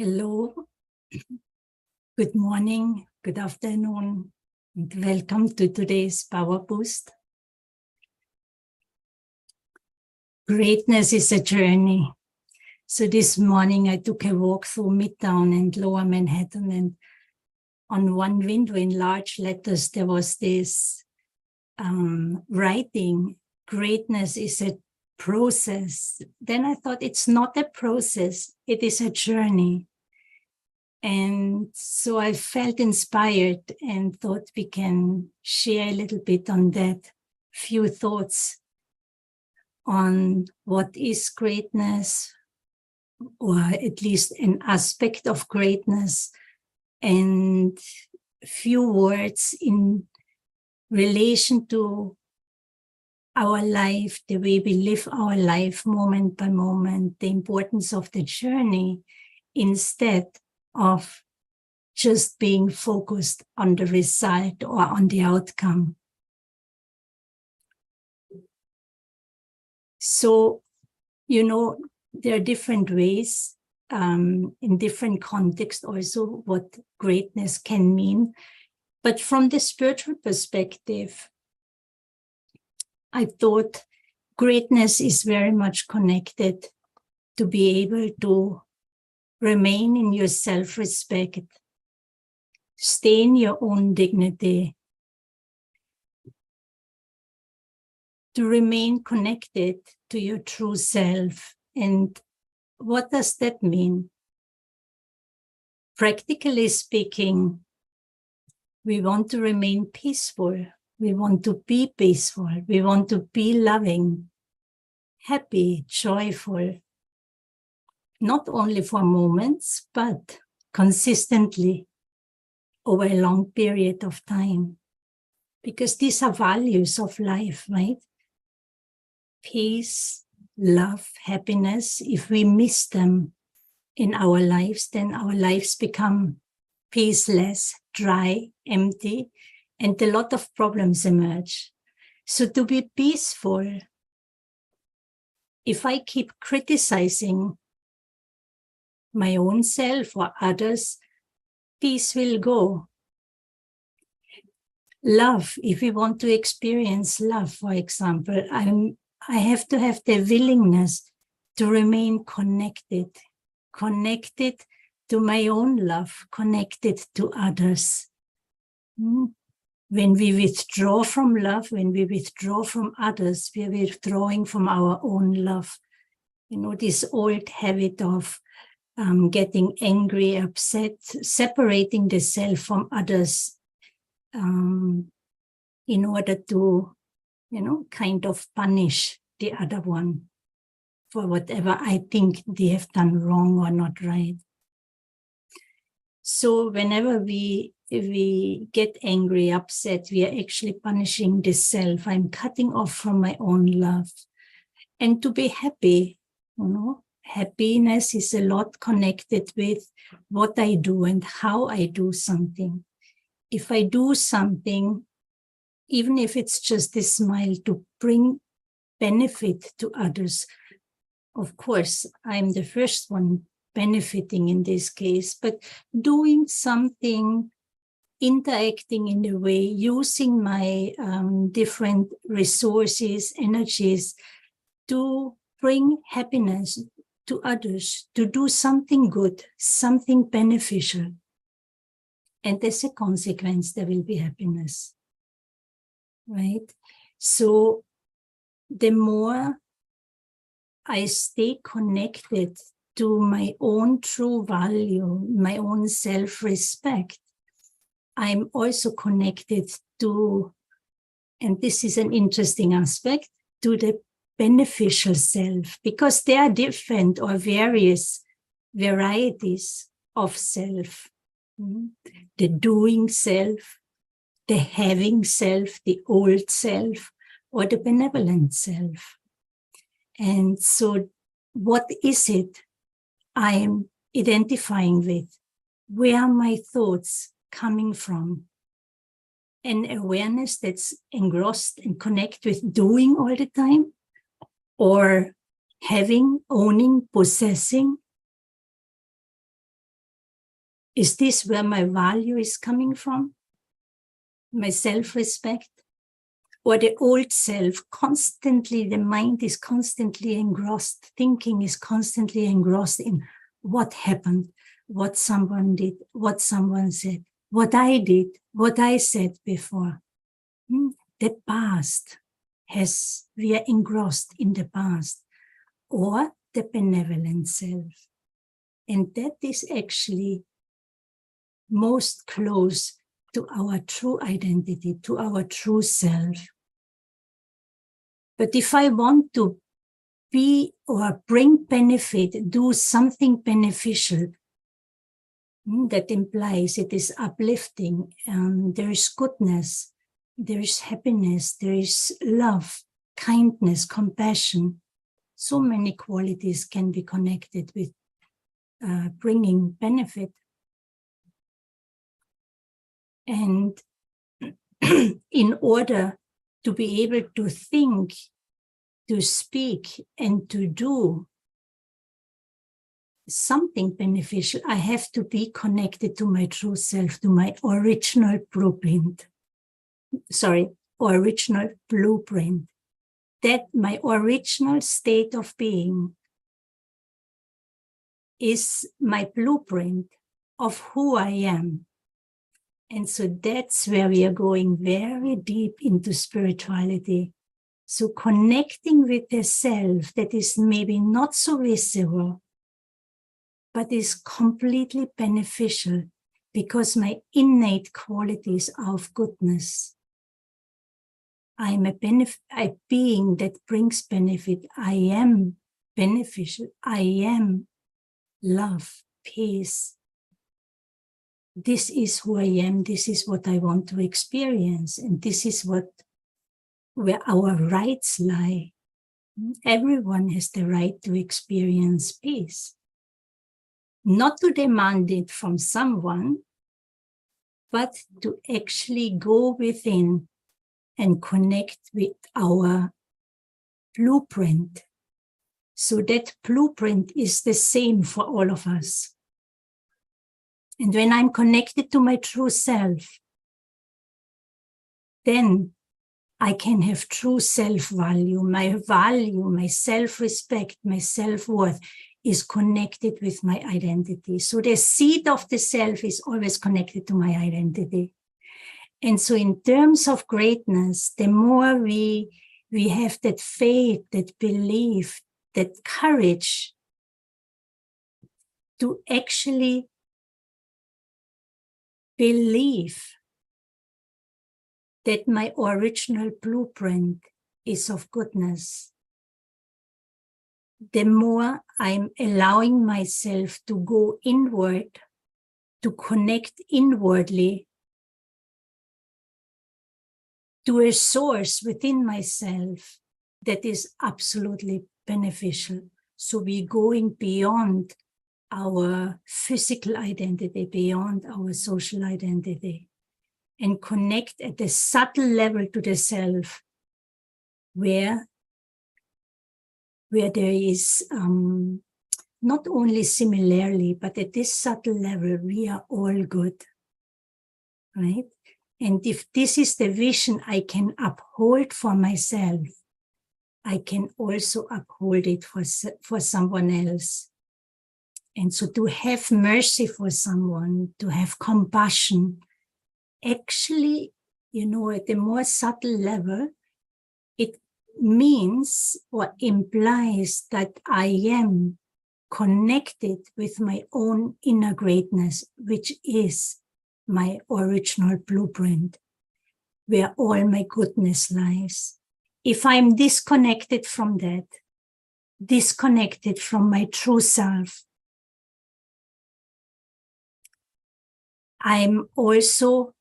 Hello, good morning, good afternoon, and welcome to today's Powerboost. Greatness is a journey. So this morning I took a walk through Midtown and Lower Manhattan, and on one window in large letters there was this writing, greatness is a process. Then I thought it's not a process, it is a journey. And so I felt inspired and thought we can share a little bit on that, few thoughts on what is greatness, or at least an aspect of greatness, and few words in relation to our life, the way we live our life moment by moment, the importance of the journey instead of just being focused on the result or on the outcome. So, there are different ways, in different contexts also, what greatness can mean. But from the spiritual perspective, I thought greatness is very much connected to be able to remain in your self-respect, stay in your own dignity, to remain connected to your true self. And what does that mean? Practically speaking, we want to remain peaceful. We want to be peaceful. We want to be loving, happy, joyful. Not only for moments, but consistently over a long period of time. Because these are values of life, right? Peace, love, happiness. If we miss them in our lives, then our lives become peaceless, dry, empty, and a lot of problems emerge. So to be peaceful, if I keep criticizing my own self or others, peace will go. Love, if we want to experience love, for example, I have to have the willingness to remain connected to my own love, connected to others. When we withdraw from love, when we withdraw from others, we are withdrawing from our own love. This old habit of getting angry, upset, separating the self from others in order to, kind of punish the other one for whatever I think they have done wrong or not right. So whenever we get angry, upset, we are actually punishing the self. I'm cutting off from my own love. And to be happy, happiness is a lot connected with what I do and how I do something. If I do something, even if it's just a smile, to bring benefit to others, of course, I'm the first one benefiting in this case, but doing something, interacting in a way, using my different resources, energies to bring happiness to others, to do something good, something beneficial. And as a consequence, there will be happiness, right? So the more I stay connected to my own true value, my own self-respect, I'm also connected to, and this is an interesting aspect, to the beneficial self, because there are different or various varieties of self. The doing self, the having self, the old self, or the benevolent self. And so what is it I am identifying with? Where are my thoughts coming from? An awareness that's engrossed and connected with doing all the time, or having, owning, possessing, Is this where my value is coming from? My self-respect? Or the old self, constantly, the mind is constantly engrossed, thinking is constantly engrossed in what happened, what someone did, what someone said, what I did, what I said before. The past we are engrossed in the past, or the benevolent self. And that is actually most close to our true identity, to our true self. But if I want to be or bring benefit, do something beneficial, that implies it is uplifting, there is goodness, there is happiness, there is love, kindness, compassion. So many qualities can be connected with bringing benefit. And in order to be able to think, to speak, and to do something beneficial, I have to be connected to my true self, to my original blueprint. Original blueprint. That my original state of being is my blueprint of who I am. And so that's where we are going very deep into spirituality. So connecting with the self that is maybe not so visible, but is completely beneficial because my innate qualities are of goodness. I am a being that brings benefit. I am beneficial. I am love, peace. This is who I am. This is what I want to experience. And this is where our rights lie. Everyone has the right to experience peace. Not to demand it from someone, but to actually go within and connect with our blueprint. So that blueprint is the same for all of us. And when I'm connected to my true self, then I can have true self-value. My self-respect, my self-worth is connected with my identity. So the seed of the self is always connected to my identity. And so in terms of greatness, the more we have that faith, that belief, that courage to actually believe that my original blueprint is of goodness, the more I'm allowing myself to go inward, to connect inwardly to a source within myself that is absolutely beneficial. So we're going beyond our physical identity, beyond our social identity, and connect at the subtle level to the self, where there is not only similarly, but at this subtle level, we are all good, right? And if this is the vision I can uphold for myself, I can also uphold it for someone else. And so to have mercy for someone, to have compassion, actually, at a more subtle level, it means or implies that I am connected with my own inner greatness, which is my original blueprint, where all my goodness lies. If I'm disconnected from that, disconnected from my true self, I'm also,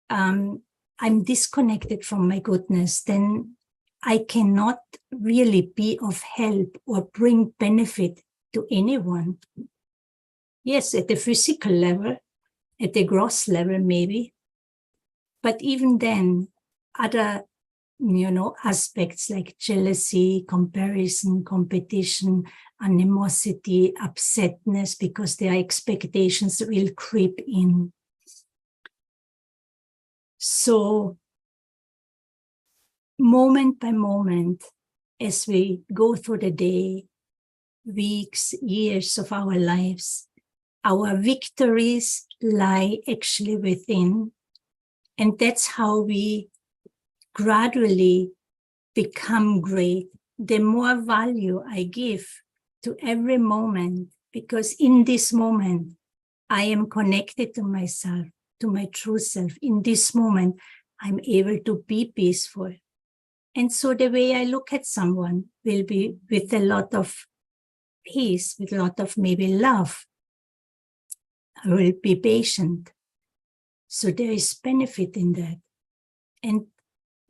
I'm disconnected from my goodness, then I cannot really be of help or bring benefit to anyone. Yes, at the physical level, at the gross level maybe, but even then, other aspects like jealousy, comparison, competition, animosity, upsetness, because their expectations will creep in. So, moment by moment, as we go through the day, weeks, years of our lives, our victories lie actually within. And that's how we gradually become great. The more value I give to every moment, because in this moment, I am connected to myself, to my true self. In this moment, I'm able to be peaceful. And so the way I look at someone will be with a lot of peace, with a lot of maybe love. I will be patient. So there is benefit in that. And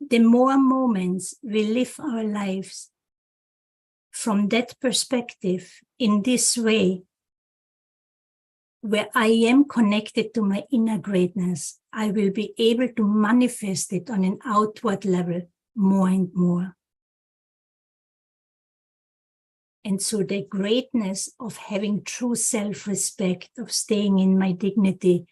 the more moments we live our lives from that perspective, in this way, where I am connected to my inner greatness, I will be able to manifest it on an outward level more and more. And so the greatness of having true self-respect, of staying in my dignity,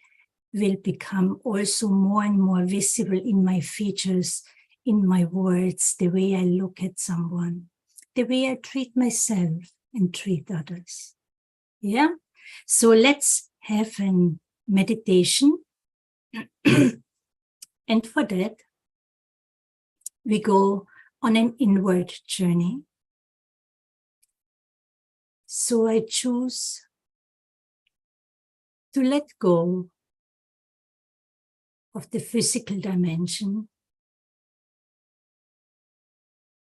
will become also more and more visible in my features, in my words, the way I look at someone, the way I treat myself and treat others. Yeah? So let's have a meditation. And for that, we go on an inward journey. So I choose to let go of the physical dimension.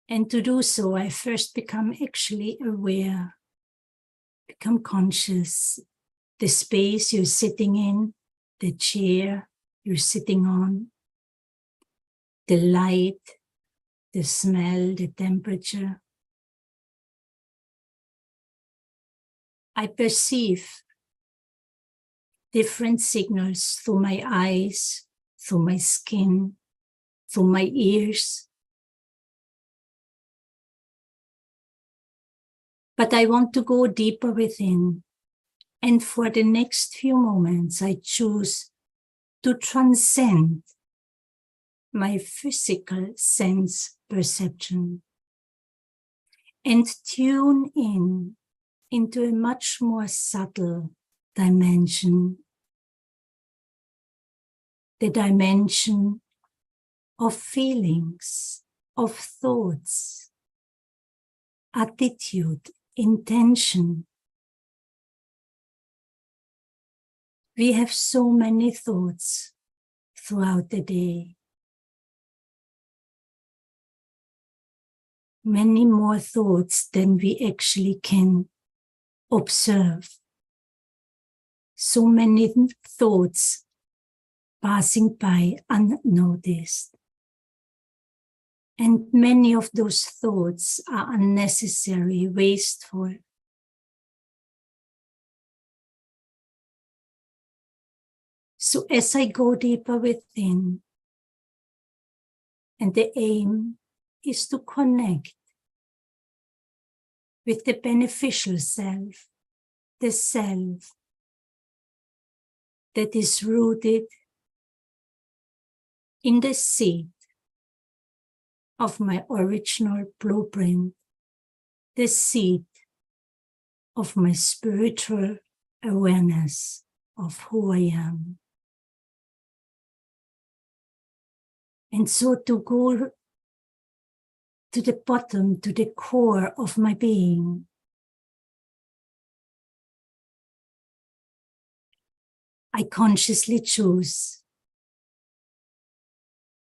And to do so, I first become actually aware, become conscious, the space you're sitting in, the chair you're sitting on, the light, the smell, the temperature. I perceive different signals through my eyes, through my skin, through my ears. But I want to go deeper within. And for the next few moments, I choose to transcend my physical sense perception and tune in into a much more subtle dimension, the dimension of feelings, of thoughts, attitude, intention. We have so many thoughts throughout the day. Many more thoughts than we actually can observe. So many thoughts passing by unnoticed. And many of those thoughts are unnecessary, wasteful. So as I go deeper within, and the aim is to connect with the beneficial self, the self that is rooted in the seed of my original blueprint, the seed of my spiritual awareness of who I am. And so to go to the bottom, to the core of my being, I consciously choose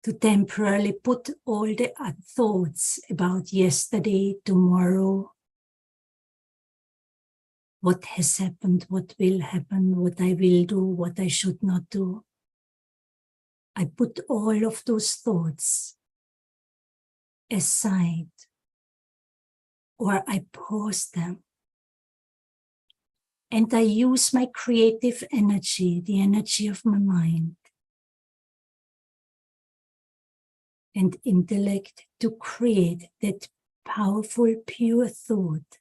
to temporarily put all the thoughts about yesterday, tomorrow, what has happened, what will happen, what I will do, what I should not do. I put all of those thoughts aside, or I pause them. And I use my creative energy, the energy of my mind, and intellect to create that powerful, pure thought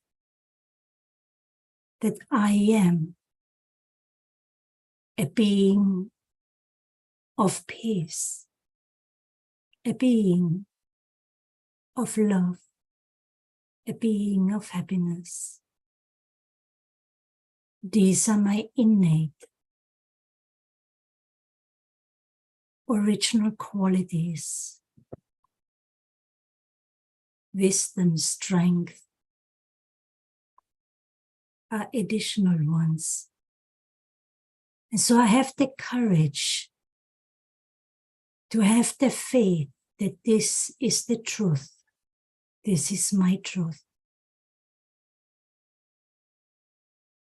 that I am a being of peace, a being of love, a being of happiness. These are my innate, original qualities. Wisdom, strength are additional ones. And so I have the courage to have the faith that this is the truth. This is my truth.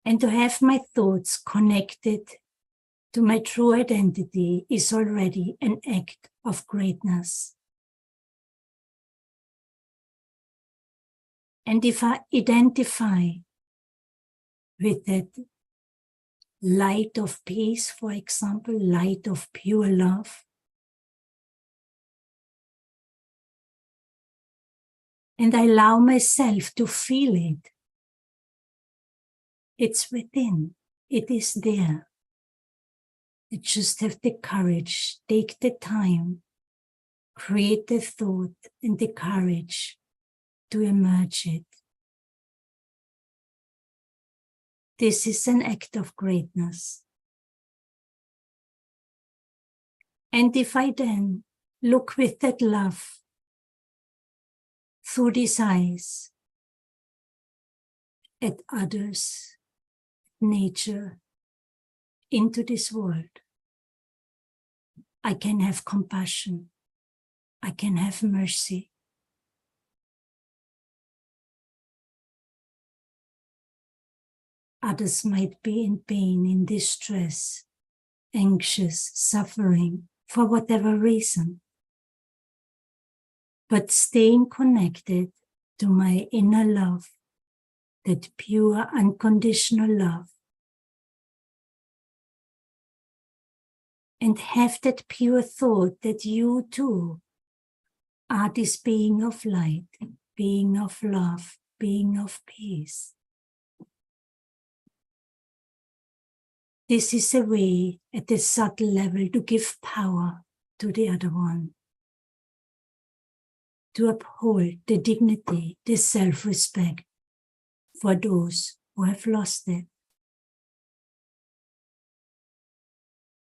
And to have my thoughts connected to my true identity is already an act of greatness. And if I identify with that light of peace, for example, light of pure love, and I allow myself to feel it, it's within, it is there. I just have the courage, take the time, create the thought and the courage to emerge it. This is an act of greatness. And if I then look with that love through these eyes at others, nature, into this world, I can have compassion. I can have mercy. Others might be in pain, in distress, anxious, suffering, for whatever reason. But staying connected to my inner love, that pure, unconditional love, and have that pure thought that you too are this being of light, being of love, being of peace. This is a way at a subtle level to give power to the other one, to uphold the dignity, the self-respect for those who have lost it.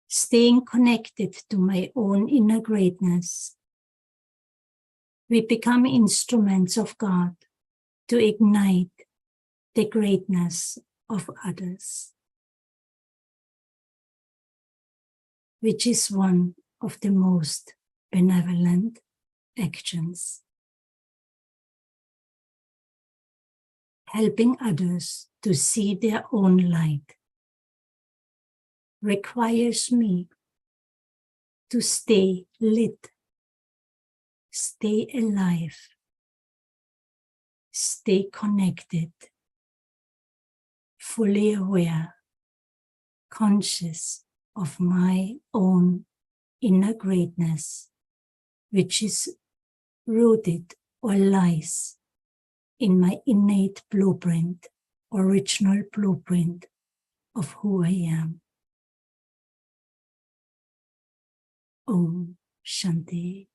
Staying connected to my own inner greatness, we become instruments of God to ignite the greatness of others, which is one of the most benevolent actions. Helping others to see their own light requires me to stay lit, stay alive, stay connected, fully aware, conscious of my own inner greatness, which is rooted or lies in my innate blueprint, original blueprint of who I am. Om Shanti.